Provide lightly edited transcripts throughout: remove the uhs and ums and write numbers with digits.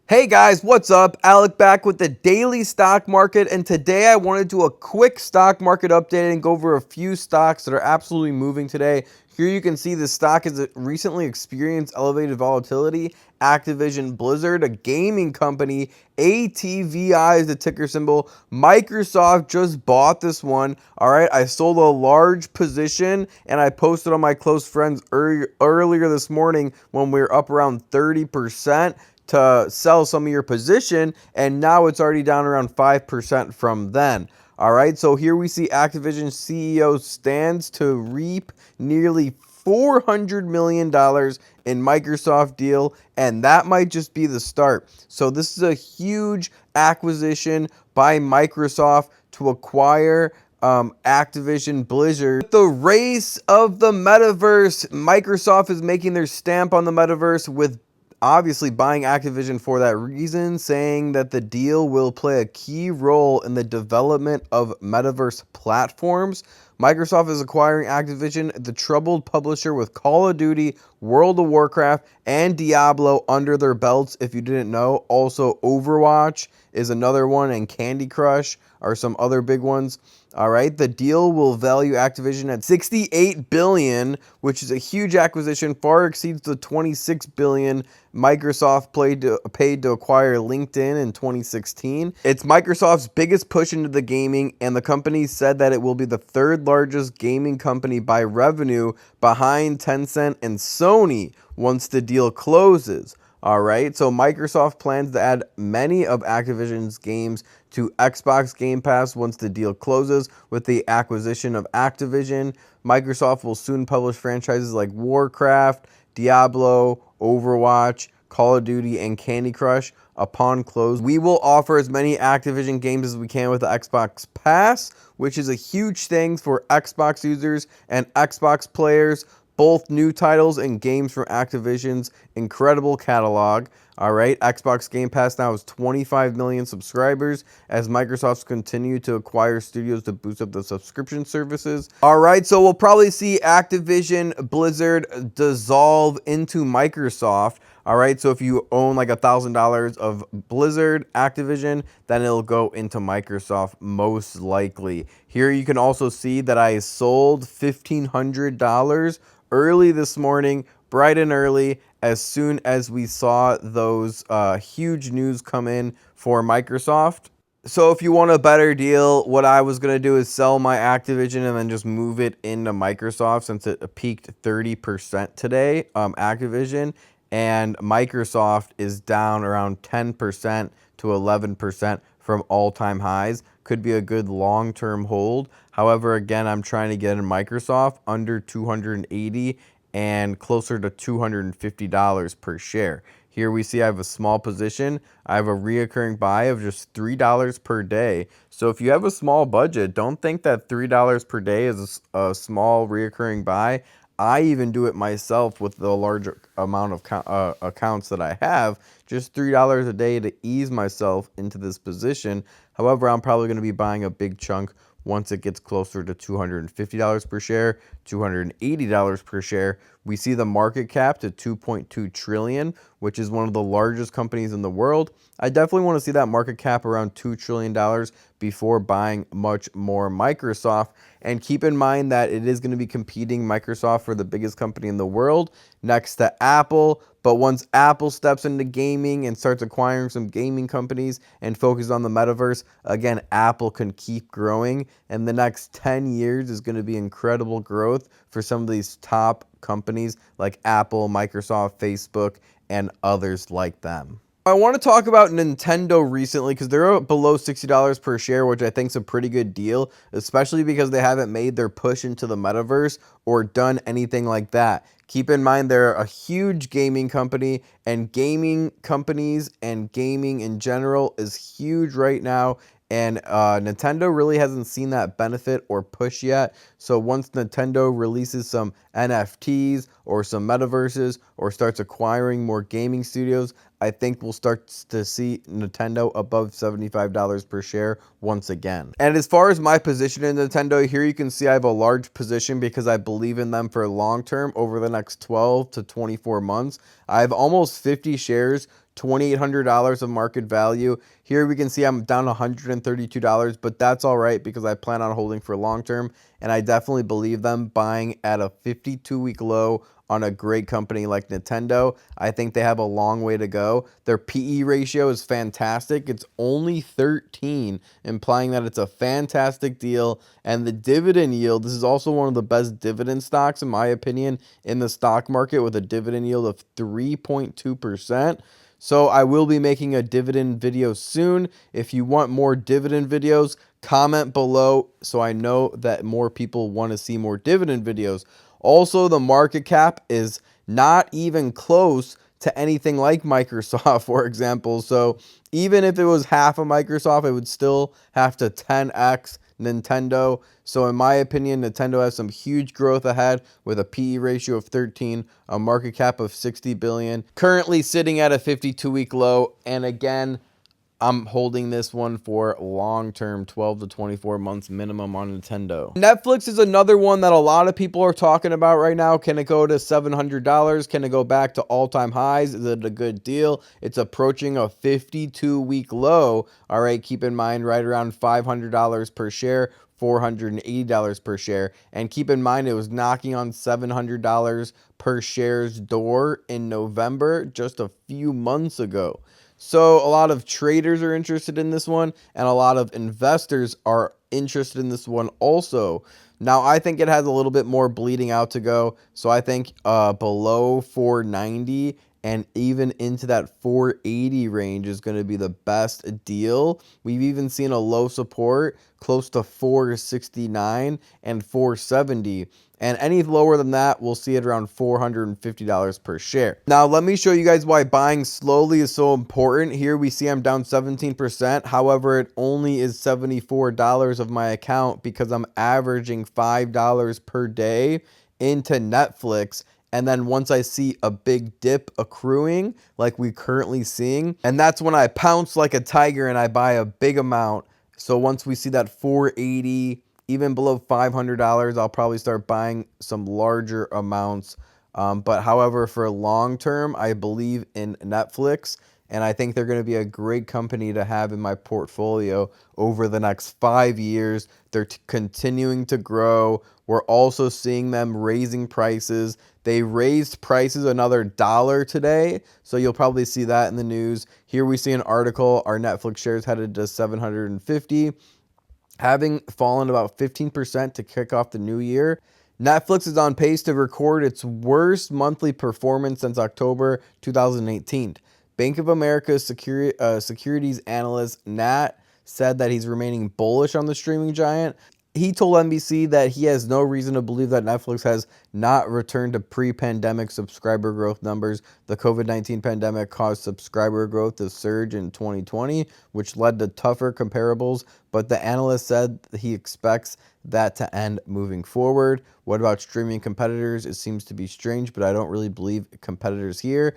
Hey guys, what's up? Alec back with the daily stock market, and today I want to do a quick stock market update and go over a few stocks that are absolutely moving today. Here you can see the stock has recently experienced elevated volatility. Activision Blizzard, a gaming company, ATVI is the ticker symbol. Microsoft just bought this one. All right, I sold a large position and I posted on my close friends earlier this morning when we were up around 30% to sell some of your position, and now it's already down around 5% from then. All right, so here we see Activision CEO stands to reap nearly $400 million in Microsoft deal, and that might just be the start. So this is a huge acquisition by Microsoft to acquire Activision Blizzard. The race of the metaverse. Microsoft is making their stamp on the metaverse with obviously buying Activision for that reason, saying that the deal will play a key role in the development of metaverse platforms. Microsoft is acquiring Activision, the troubled publisher with Call of Duty, World of Warcraft, and Diablo under their belts, if you didn't know. Also, Overwatch is another one, and Candy Crush are some other big ones. All right, the deal will value Activision at $68 billion, which is a huge acquisition, far exceeds the $26 billion Microsoft paid to acquire LinkedIn in 2016. It's Microsoft's biggest push into the gaming, and the company said that it will be the third largest gaming company by revenue behind Tencent and Sony once the deal closes. All right, so Microsoft plans to add many of Activision's games to Xbox Game Pass once the deal closes. With the acquisition of Activision, Microsoft will soon publish franchises like Warcraft, Diablo, Overwatch, Call of Duty, and Candy Crush. Upon close, we will offer as many Activision games as we can with the Xbox Pass, which is a huge thing for Xbox users and Xbox players. Both new titles and games from Activision's incredible catalog. All right, Xbox Game Pass now has 25 million subscribers as Microsoft's continue to acquire studios to boost up the subscription services. All right, so we'll probably see Activision Blizzard dissolve into Microsoft. All right, so if you own like $1,000 of Blizzard Activision, then it'll go into Microsoft most likely. Here you can also see that I sold $1,500 early this morning, bright and early, as soon as we saw those huge news come in for Microsoft. So if you want a better deal, what I was going to do is sell my Activision and then just move it into Microsoft since it peaked 30% today, Activision, and Microsoft is down around 10% to 11% from all-time highs. Could be a good long-term hold. However, again, I'm trying to get in Microsoft under $280 and closer to $250 per share. Here we see I have a small position. I have a reoccurring buy of just $3 per day. So if you have a small budget, don't think that $3 per day is a small reoccurring buy. I even do it myself with the large amount of accounts that I have, just $3 a day to ease myself into this position. However, I'm probably going to be buying a big chunk once it gets closer to $250 per share, $280 per share. We see the market cap to $2.2 trillion, which is one of the largest companies in the world. I definitely want to see that market cap around $2 trillion before buying much more Microsoft. And keep in mind that it is going to be competing Microsoft for the biggest company in the world next to Apple. But once Apple steps into gaming and starts acquiring some gaming companies and focuses on the metaverse, again, Apple can keep growing. And the next 10 years is going to be incredible growth for some of these top companies like Apple, Microsoft, Facebook, and others like them. I want to talk about Nintendo recently because they're below $60 per share, which I think is a pretty good deal, especially because they haven't made their push into the metaverse or done anything like that. Keep in mind they're a huge gaming company, and gaming companies and gaming in general is huge right now. And Nintendo really hasn't seen that benefit or push yet. So once Nintendo releases some NFTs or some metaverses or starts acquiring more gaming studios, I think we'll start to see Nintendo above $75 per share once again. And as far as my position in Nintendo, here you can see I have a large position because I believe in them for long term over the next 12 to 24 months. I have almost 50 shares $2,800 of market value. Here we can see I'm down $132, but that's all right because I plan on holding for long term, and I definitely believe them buying at a 52-week low on a great company like Nintendo. I think they have a long way to go. Their PE ratio is fantastic. It's only 13, implying that it's a fantastic deal. And the dividend yield, this is also one of the best dividend stocks, in my opinion, in the stock market, with a dividend yield of 3.2%. So I will be making a dividend video soon. If you want more dividend videos, comment below so I know that more people want to see more dividend videos. Also, the market cap is not even close to anything like Microsoft, for example. So even if it was half of Microsoft, it would still have to 10x Nintendo. So in my opinion, Nintendo has some huge growth ahead with a PE ratio of 13, a market cap of 60 billion, currently sitting at a 52-week low. And again, I'm holding this one for long-term, 12 to 24 months minimum on Nintendo. Netflix is another one that a lot of people are talking about right now. Can it go to $700? Can it go back to all-time highs? Is it a good deal? It's approaching a 52-week low. All right, keep in mind, right around $500 per share, $480 per share. And keep in mind, it was knocking on $700 per share's door in November, just a few months ago. So a lot of traders are interested in this one, and a lot of investors are interested in this one also. Now, I think it has a little bit more bleeding out to go. So I think below 490 and even into that 480 range is going to be the best deal. We've even seen a low support close to 469 and 470. And any lower than that, we'll see it around $450 per share. Now, let me show you guys why buying slowly is so important. Here we see I'm down 17%. However, it only is $74 of my account because I'm averaging $5 per day into Netflix. And then once I see a big dip accruing, like we're currently seeing, and that's when I pounce like a tiger and I buy a big amount. So once we see that 480, even below $500, I'll probably start buying some larger amounts. But however, for long term, I believe in Netflix, and I think they're going to be a great company to have in my portfolio over the next 5 years. They're continuing to grow. We're also seeing them raising prices. They raised prices another $1 today, so you'll probably see that in the news. Here we see an article, our Netflix shares headed to 750. Having fallen about 15% to kick off the new year, Netflix is on pace to record its worst monthly performance since October 2018. Bank of America's securities analyst Nat said that he's remaining bullish on the streaming giant. He told NBC that he has no reason to believe that Netflix has not returned to pre-pandemic subscriber growth numbers. The COVID-19 pandemic caused subscriber growth to surge in 2020, which led to tougher comparables, but the analyst said he expects that to end moving forward. What about streaming competitors? It seems to be strange, but I don't really believe competitors here.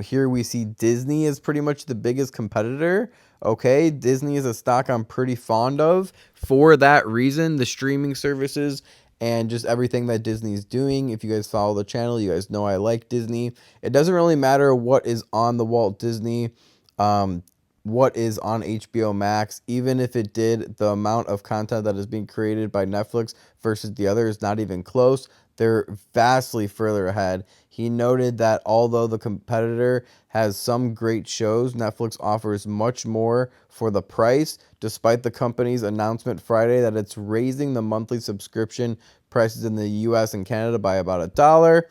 Here we see Disney is pretty much the biggest competitor. Okay, Disney is a stock I'm pretty fond of for that reason, the streaming services and just everything that Disney's doing. If you guys follow the channel, you guys know I like Disney. It doesn't really matter what is on the Walt Disney, what is on HBO Max. Even if it did, the amount of content that is being created by Netflix versus the other is not even close. They're vastly further ahead. He noted that although the competitor has some great shows, Netflix offers much more for the price, despite the company's announcement Friday that it's raising the monthly subscription prices in the US and Canada by about $1.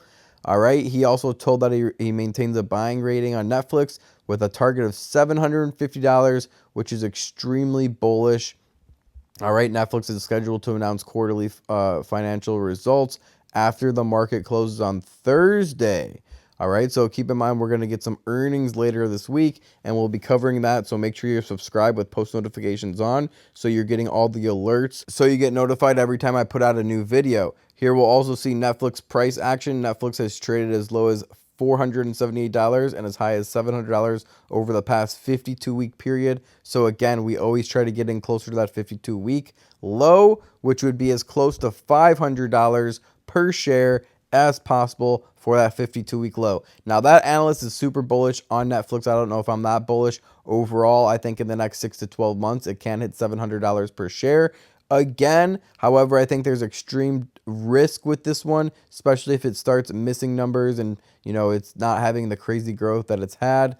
All right. He also told that he maintains a buying rating on Netflix with a target of $750, which is extremely bullish. All right. Netflix is scheduled to announce quarterly financial results after the market closes on Thursday. All right, so keep in mind we're going to get some earnings later this week, and we'll be covering that. So make sure you're subscribed with post notifications on so you're getting all the alerts so you get notified every time I put out a new video. Here we'll also see Netflix price action. Netflix has traded as low as $478 and as high as $700 over the past 52-week period. So again, we always try to get in closer to that 52-week low, which would be as close to $500 per share as possible for that 52-week low. Now, that analyst is super bullish on Netflix. I don't know if I'm that bullish overall. I think in the next 6 to 12 months, it can hit $700 per share again. However, I think there's extreme risk with this one, especially if it starts missing numbers and, it's not having the crazy growth that it's had.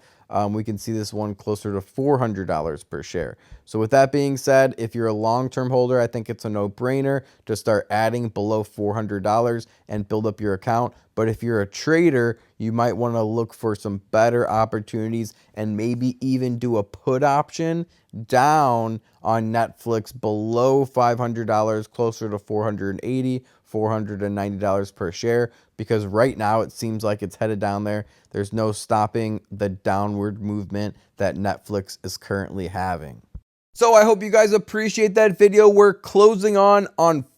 We can see this one closer to $400 per share. So with that being said, if you're a long-term holder, I think it's a no-brainer to start adding below $400 and build up your account. But if you're a trader, you might want to look for some better opportunities and maybe even do a put option down on Netflix below $500, closer to $480, $490 per share, because right now it seems like it's headed down there. There's no stopping the downward movement that Netflix is currently having. So I hope you guys appreciate that video. We're closing on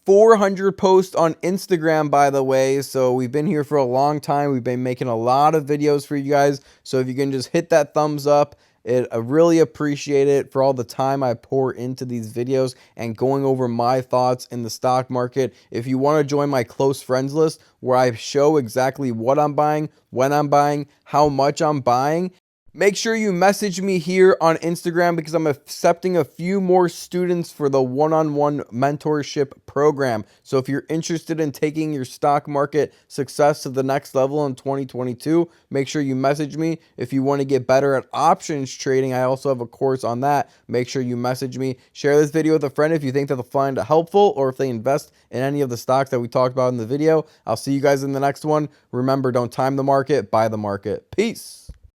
400 posts on Instagram, by the way. So we've been here for a long time. We've been making a lot of videos for you guys. So if you can just hit that thumbs up, I really appreciate it for all the time I pour into these videos and going over my thoughts in the stock market. If you want to join my close friends list where I show exactly what I'm buying, when I'm buying, how much I'm buying, make sure you message me here on Instagram because I'm accepting a few more students for the one-on-one mentorship program. So if you're interested in taking your stock market success to the next level in 2022, make sure you message me. If you want to get better at options trading, I also have a course on that. Make sure you message me. Share this video with a friend if you think that they'll find it helpful or if they invest in any of the stocks that we talked about in the video. I'll see you guys in the next one. Remember, don't time the market, buy the market. Peace.